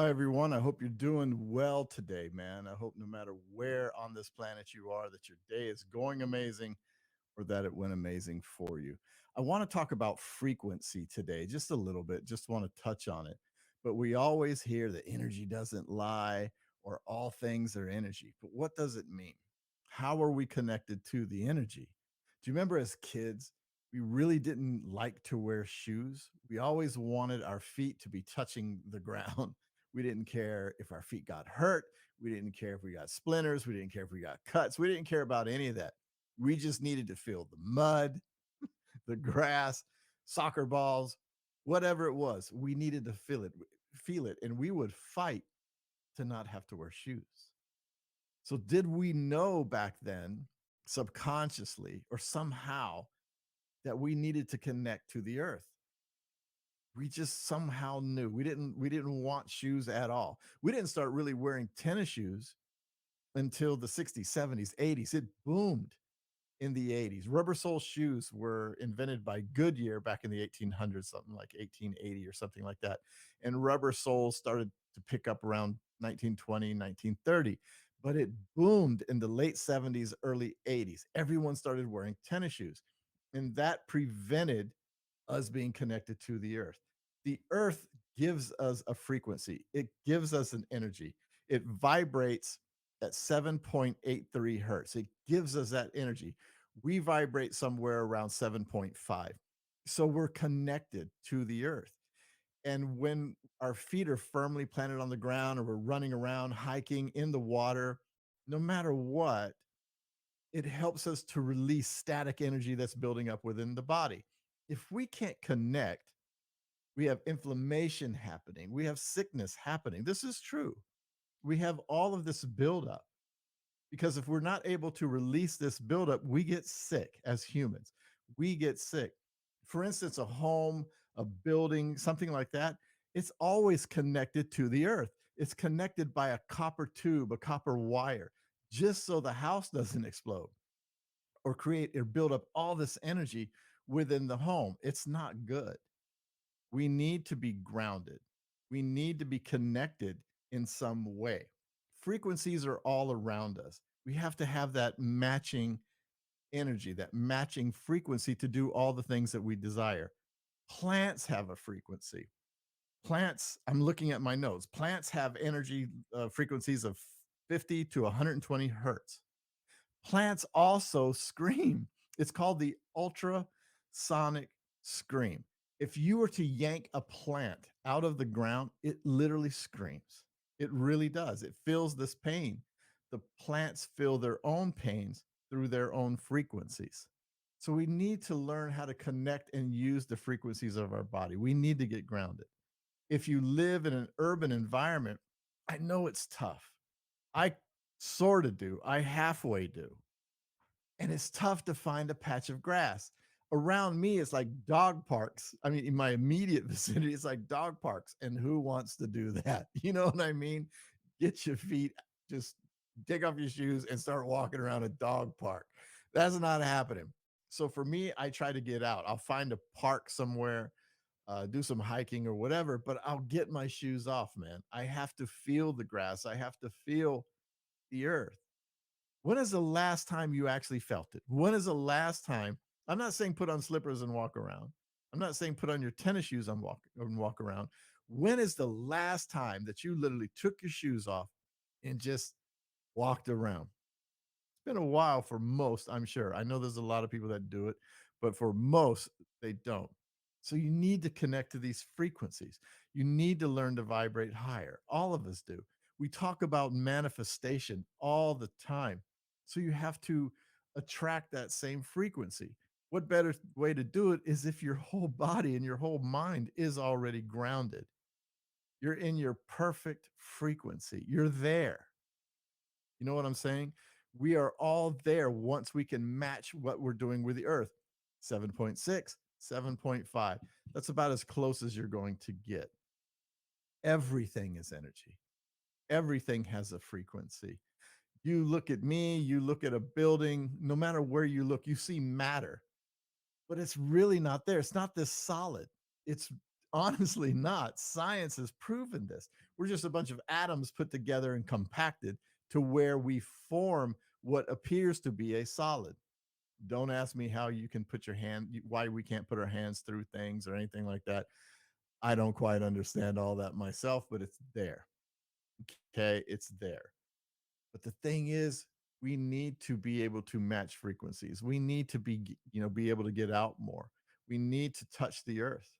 Hi, everyone. I hope you're doing well today, man. I hope no matter where on this planet you are, that your day is going amazing or that it went amazing for you. I want to talk about frequency today, just a little bit, just want to touch on it. But we always hear that energy doesn't lie or all things are energy. But what does it mean? How are we connected to the energy? Do you remember as kids, we really didn't like to wear shoes? We always wanted our feet to be touching the ground. We didn't care if our feet got hurt. We didn't care if we got splinters. We didn't care if we got cuts. We didn't care about any of that. We just needed to feel the mud, the grass, soccer balls, whatever it was. We needed to feel it, and we would fight to not have to wear shoes. So did we know back then subconsciously or somehow that we needed to connect to the earth? We just somehow knew. We didn't want shoes at all. We didn't start really wearing tennis shoes until the 60s, 70s, 80s. It boomed in the 80s. Rubber sole shoes were invented by Goodyear back in the 1800s, something like 1880 or something like that. And rubber soles started to pick up around 1920, 1930. But it boomed in the late 70s, early 80s. Everyone started wearing tennis shoes. And that prevented us being connected to the earth. The earth gives us a frequency, it gives us an energy. It vibrates at 7.83 hertz. It gives us that energy. We vibrate somewhere around 7.5. So we're connected to the earth. And when our feet are firmly planted on the ground or we're running around, hiking in the water, no matter what, it helps us to release static energy that's building up within the body. If we can't connect, we have inflammation happening, we have sickness happening. This is true. We have all of this buildup because if we're not able to release this buildup, we get sick as humans. We get sick. For instance, a home, a building, something like that, it's always connected to the earth. It's connected by a copper tube, a copper wire, just so the house doesn't explode or create or build up all this energy within the home. It's not good. We need to be grounded. We need to be connected in some way. Frequencies are all around us. We have to have that matching energy, that matching frequency to do all the things that we desire. Plants have a frequency. Plants, I'm looking at my notes. Plants have energy frequencies of 50 to 120 hertz. Plants also scream. It's called the ultrasonic scream. If you were to yank a plant out of the ground, it literally screams. It really does. It feels this pain. The plants feel their own pains through their own frequencies. So we need to learn how to connect and use the frequencies of our body. We need to get grounded. If you live in an urban environment, I know it's tough. I sort of do. I halfway do, and it's tough to find a patch of grass. Around me, it's like dog parks. I mean, in my immediate vicinity, it's like dog parks. And who wants to do that? You know what I mean? Get your feet, just take off your shoes and start walking around a dog park. That's not happening. So for me, I try to get out. I'll find a park somewhere, do some hiking or whatever, but I'll get my shoes off, man. I have to feel the grass. I have to feel the earth. When is the last time you actually felt it? When is the last time? I'm not saying put on slippers and walk around. I'm not saying put on your tennis shoes and walk around. When is the last time that you literally took your shoes off and just walked around? It's been a while for most, I'm sure. I know there's a lot of people that do it, but for most, they don't. So you need to connect to these frequencies. You need to learn to vibrate higher. All of us do. We talk about manifestation all the time. So you have to attract that same frequency. What better way to do it is if your whole body and your whole mind is already grounded. You're in your perfect frequency. You're there. You know what I'm saying? We are all there once we can match what we're doing with the earth. 7.6, 7.5. That's about as close as you're going to get. Everything is energy. Everything has a frequency. You look at me, you look at a building, no matter where you look, you see matter, but it's really not there. It's not this solid. It's honestly not. Science has proven this. We're just a bunch of atoms put together and compacted to where we form what appears to be a solid. Don't ask me how you can put your hand, why we can't put our hands through things or anything like that. I don't quite understand all that myself, but it's there. Okay. It's there. But the thing is, we need to be able to match frequencies. We need to be able to get out more. We need to touch the earth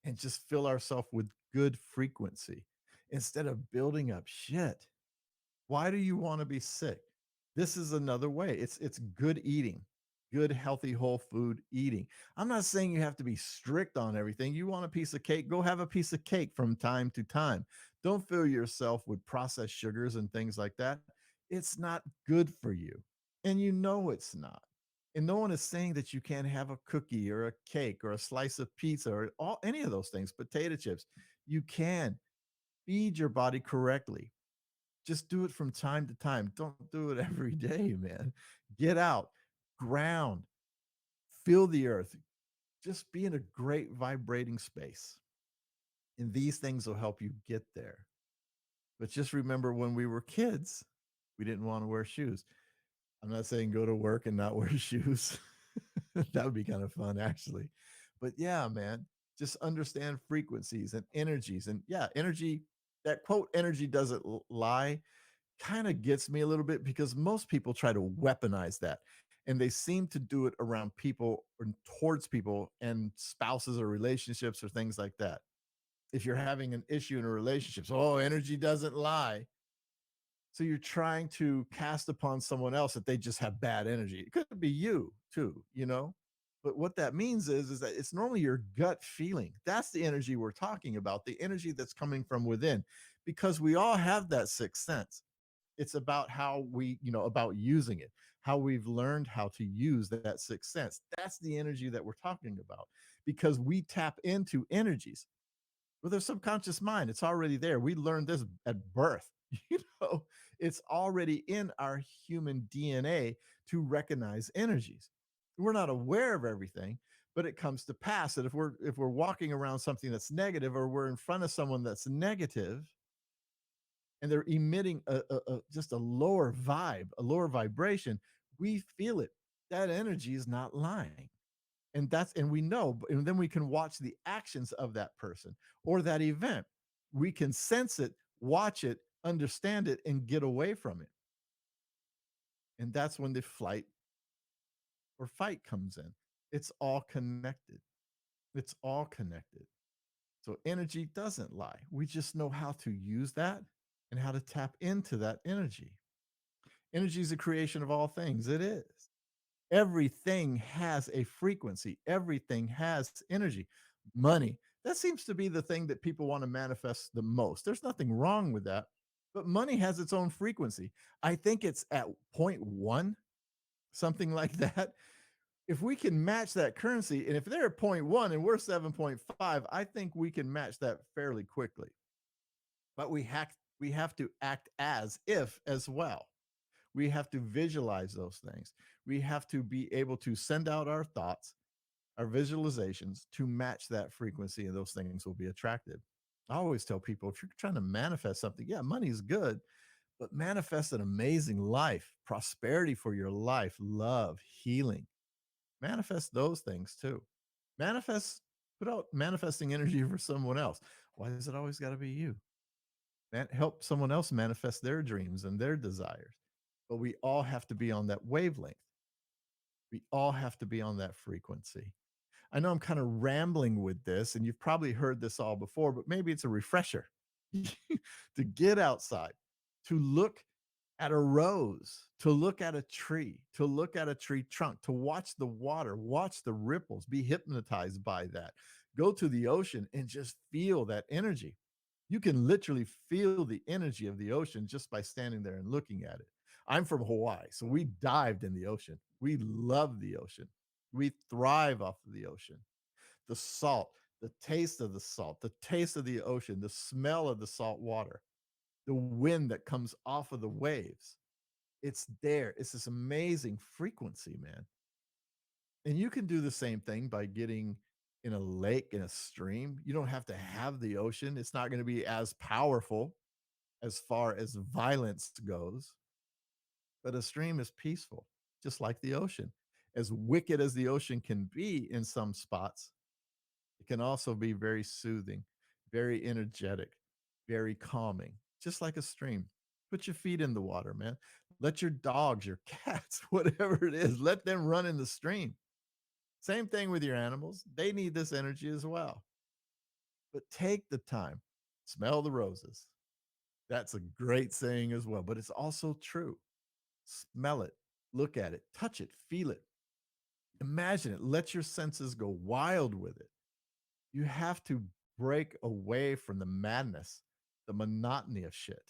and just fill ourselves with good frequency instead of building up shit. Why do you want to be sick? This is another way. It's good eating, good healthy whole food eating. I'm not saying you have to be strict on everything. You want a piece of cake, go have a piece of cake from time to time. Don't fill yourself with processed sugars and things like that. It's not good for you. And you know it's not. And no one is saying that you can't have a cookie or a cake or a slice of pizza or all any of those things, potato chips. You can feed your body correctly. Just do it from time to time. Don't do it every day, man. Get out, ground, feel the earth. Just be in a great vibrating space. And these things will help you get there. But just remember when we were kids, we didn't want to wear shoes. I'm not saying go to work and not wear shoes. That would be kind of fun, actually. But yeah, man, just understand frequencies and energies. And yeah, energy, that quote, energy doesn't lie, kind of gets me a little bit because most people try to weaponize that and they seem to do it around people or towards people and spouses or relationships or things like that. If you're having an issue in a relationship, so, oh, energy doesn't lie. So you're trying to cast upon someone else that they just have bad energy. It could be you too. But what that means is that it's normally your gut feeling. That's the energy we're talking about, the energy that's coming from within, because we all have that sixth sense. It's about how about using it, how we've learned how to use that sixth sense. That's the energy that we're talking about because we tap into energies with our subconscious mind. It's already there. We learned this at birth. You know, it's already in our human DNA to recognize energies. We're not aware of everything, but it comes to pass that if we're walking around something that's negative or we're in front of someone that's negative, and they're emitting just a lower vibe, a lower vibration, we feel it. That energy is not lying. And we know, and then we can watch the actions of that person or that event. We can sense it, watch it, understand it, and get away from it. And that's when the flight or fight comes in. It's all connected. It's all connected. So energy doesn't lie. We just know how to use that and how to tap into that energy. Energy is a creation of all things. It is. Everything has a frequency, everything has energy. Money, that seems to be the thing that people want to manifest the most. There's nothing wrong with that, but money has its own frequency. I think it's at point one, something like that. If we can match that currency, and if they're at point one and we're 7.5, I think we can match that fairly quickly. But we have to act as if as well. We have to visualize those things. We have to be able to send out our thoughts, our visualizations to match that frequency, and those things will be attractive. I always tell people if you're trying to manifest something, yeah, money is good, but manifest an amazing life, prosperity for your life, love, healing. Manifest those things too. Manifest, put out manifesting energy for someone else. Why does it always got to be you? Help someone else manifest their dreams and their desires. But we all have to be on that wavelength. We all have to be on that frequency. I know I'm kind of rambling with this, and you've probably heard this all before, but maybe it's a refresher to get outside, to look at a rose, to look at a tree, to look at a tree trunk, to watch the water, watch the ripples, be hypnotized by that. Go to the ocean and just feel that energy. You can literally feel the energy of the ocean just by standing there and looking at it. I'm from Hawaii, so we dived in the ocean. We love the ocean. We thrive off of the ocean. The salt, the taste of the salt, the taste of the ocean, the smell of the salt water, the wind that comes off of the waves. It's there. It's this amazing frequency, man. And you can do the same thing by getting in a lake, in a stream. You don't have to have the ocean. It's not going to be as powerful as far as violence goes, but a stream is peaceful, just like the ocean. As wicked as the ocean can be in some spots, it can also be very soothing, very energetic, very calming, just like a stream. Put your feet in the water, man. Let your dogs, your cats, whatever it is, let them run in the stream. Same thing with your animals. They need this energy as well. But take the time, smell the roses. That's a great saying as well, but it's also true. Smell it, look at it, touch it, feel it, imagine it, let your senses go wild with it. You have to break away from the madness, the monotony of shit,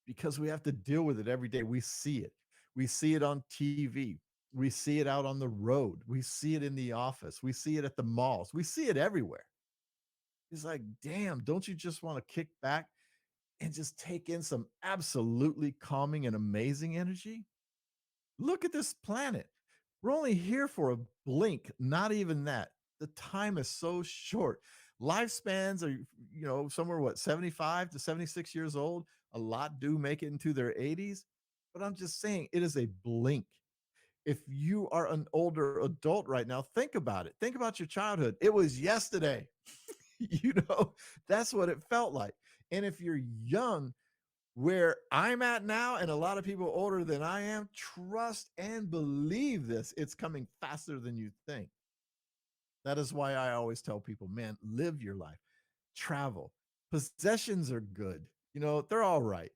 because we have to deal with it every day. We see it. We see it on TV. We see it out on the road. We see it in the office. We see it at the malls. We see it everywhere. It's like, damn, don't you just want to kick back and just take in some absolutely calming and amazing energy? Look at this planet. We're only here for a blink, not even that. The time is so short. Lifespans are, somewhere what, 75 to 76 years old. A lot do make it into their 80s, but I'm just saying it is a blink. If you are an older adult right now, think about it. Think about your childhood. It was yesterday. you know, that's what it felt like. And if you're young, where I'm at now, and a lot of people older than I am, trust and believe this. It's coming faster than you think. That is why I always tell people, man, live your life, travel. Possessions are good. They're all right.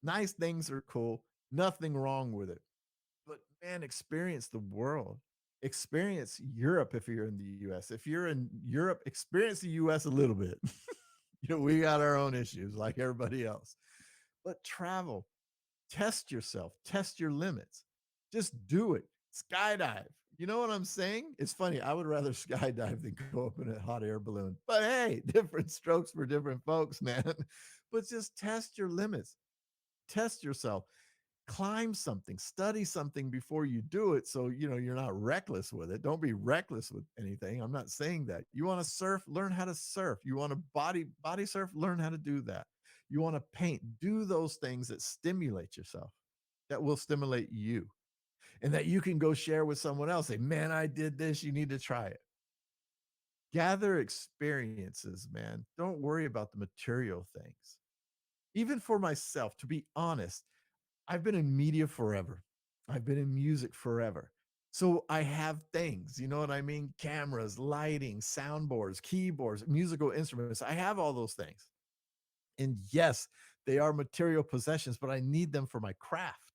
Nice things are cool. Nothing wrong with it. But man, experience the world. Experience Europe if you're in the US. If you're in Europe, experience the US a little bit. We got our own issues like everybody else. But travel, test yourself, test your limits. Just do it. Skydive. You know what I'm saying? It's funny. I would rather skydive than go up in a hot air balloon. But hey, different strokes for different folks, man. But just test your limits. Test yourself. Climb something, study something before you do it so you're not reckless with it. Don't be reckless with anything. I'm not saying that. You want to surf, learn how to surf. You want to body surf, learn how to do that. You want to paint, do those things that stimulate yourself, that will stimulate you, and that you can go share with someone else. Say, man, I did this. You need to try it. Gather experiences, man. Don't worry about the material things. Even for myself, to be honest, I've been in media forever. I've been in music forever. So I have things, you know what I mean? Cameras, lighting, soundboards, keyboards, musical instruments. I have all those things. And yes, they are material possessions, but I need them for my craft.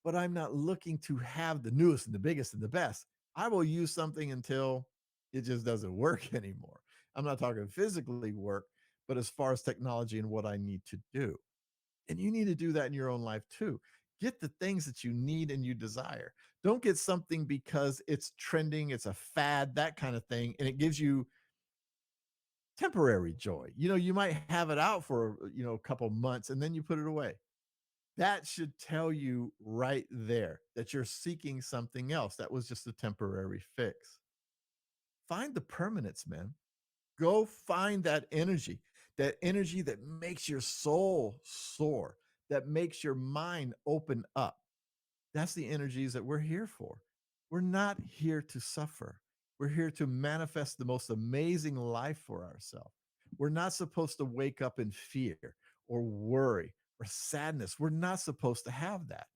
But I'm not looking to have the newest and the biggest and the best. I will use something until it just doesn't work anymore. I'm not talking physically work, but as far as technology and what I need to do. And you need to do that in your own life too. Get the things that you need and you desire. Don't get something because it's trending, it's a fad, that kind of thing, and it gives you temporary joy. You might have it out for, a couple months and then you put it away. That should tell you right there that you're seeking something else. That was just a temporary fix. Find the permanence, man. Go find that energy that makes your soul soar, that makes your mind open up. That's the energies that we're here for. We're not here to suffer. We're here to manifest the most amazing life for ourselves. We're not supposed to wake up in fear or worry or sadness. We're not supposed to have that.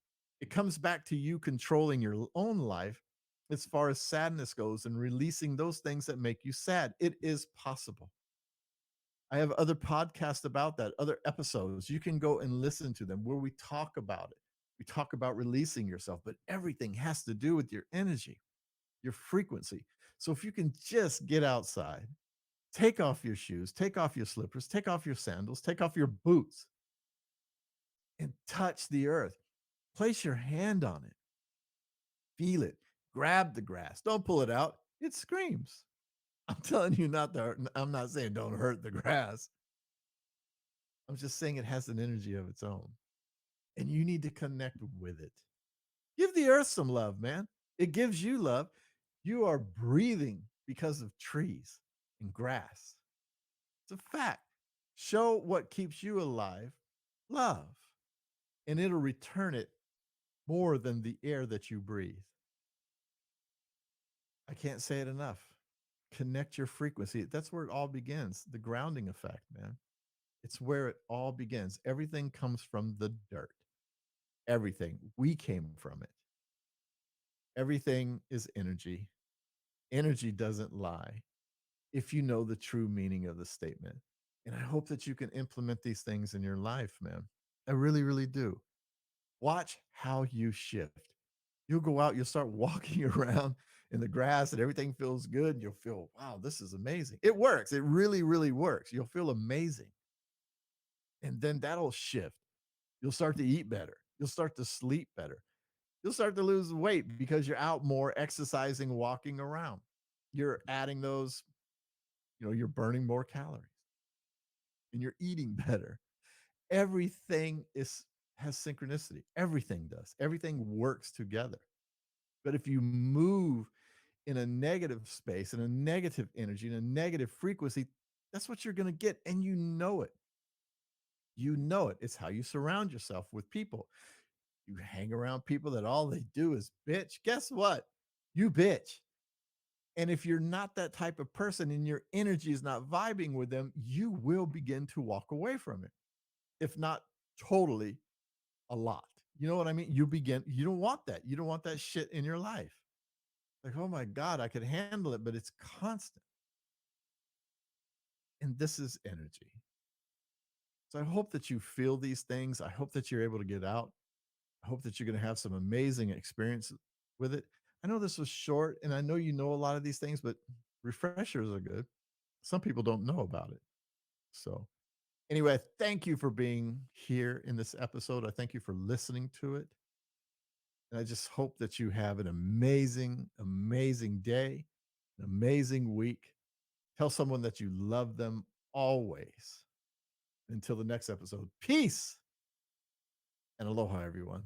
It comes back to you controlling your own life as far as sadness goes and releasing those things that make you sad. It is possible. I have other podcasts about that, other episodes. You can go and listen to them where we talk about it. We talk about releasing yourself, but everything has to do with your energy, your frequency. So if you can just get outside, take off your shoes, take off your slippers, take off your sandals, take off your boots, and touch the earth. Place your hand on it, feel it, grab the grass. Don't pull it out. It screams. I'm telling you not to hurt. I'm not saying don't hurt the grass. I'm just saying it has an energy of its own, and you need to connect with it. Give the earth some love, man. It gives you love. You are breathing because of trees and grass. It's a fact. Show what keeps you alive, love, and it'll return it more than the air that you breathe. I can't say it enough. Connect your frequency. That's where it all begins. The grounding effect, man. It's where it all begins. Everything comes from the dirt. Everything. We came from it. Everything is energy. Energy doesn't lie if you know the true meaning of the statement. And I hope that you can implement these things in your life, man. I really, really do. Watch how you shift. You'll go out, you'll start walking around in the grass and everything feels good. And you'll feel, wow, this is amazing. It works. It really, really works. You'll feel amazing. And then that'll shift. You'll start to eat better. You'll start to sleep better. You'll start to lose weight because you're out more exercising, walking around. You're adding those, you're burning more calories and you're eating better. Everything is has synchronicity. Everything does. Everything works together. But if you move in a negative space, in a negative energy, in a negative frequency, that's what you're going to get. And you know it. You know it. It's how you surround yourself with people. You hang around people that all they do is bitch. Guess what? You bitch. And if you're not that type of person and your energy is not vibing with them, you will begin to walk away from it. If not totally, a lot. You know what I mean? You don't want that. You don't want that shit in your life. Like, oh my God, I could handle it, but it's constant. And this is energy. So I hope that you feel these things. I hope that you're able to get out. I hope that you're going to have some amazing experience with it. I know this was short and I know you know a lot of these things, but refreshers are good. Some people don't know about it. So, anyway, thank you for being here in this episode. I thank you for listening to it. And I just hope that you have an amazing, amazing day, an amazing week. Tell someone that you love them always. Until the next episode, peace and aloha, everyone.